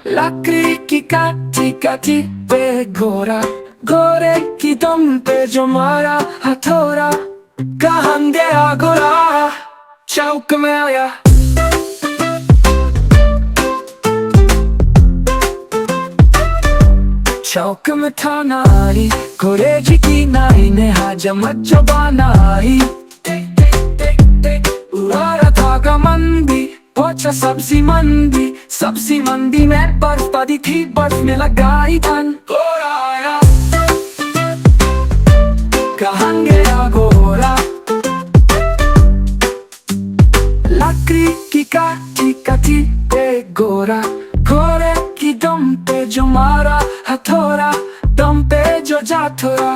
लकड़ी की काटी काटी पे घोड़ा, घोड़े की दुम पे जो मारा हथौड़ा, कहाँ गया घोड़ा चौक में आया। चौक में था नारी, घोड़े की नाई ने हजमत जो बनाई। उड़ा था मंदी, पहुंचा सब्जी मंडी, सब्जी मंडी में बर्फ पड़ी थी, बर्फ में लगाई धन। घोड़ा आया, कहाँ गया घोड़ा, लकड़ी की काटी काटी पे घोड़ा, घोड़े की दुम पे जो मारा हथौड़ा, दम पे जो जा थोड़ा।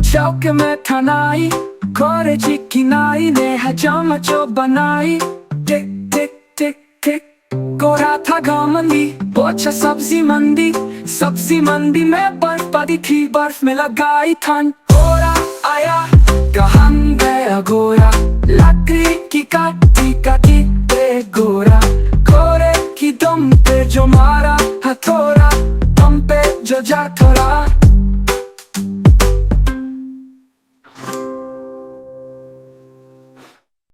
चौक में था नाई, घोड़े की नाई ने हजाम जो बनाई। टिक टिक टिक टिक घोड़ा था घमंडी, पहुंचा सब्जी मंडी, सब्जी मंडी में बर्फ पड़ी थी, बर्फ में लगाई ठंड। घोड़ा आया, कहाँ गया घोड़ा, लकड़ी की काटी काटी पे घोड़ा, घोड़े की दुम पे जो मारा हथौड़ा, दम पे जो जा थोड़ा।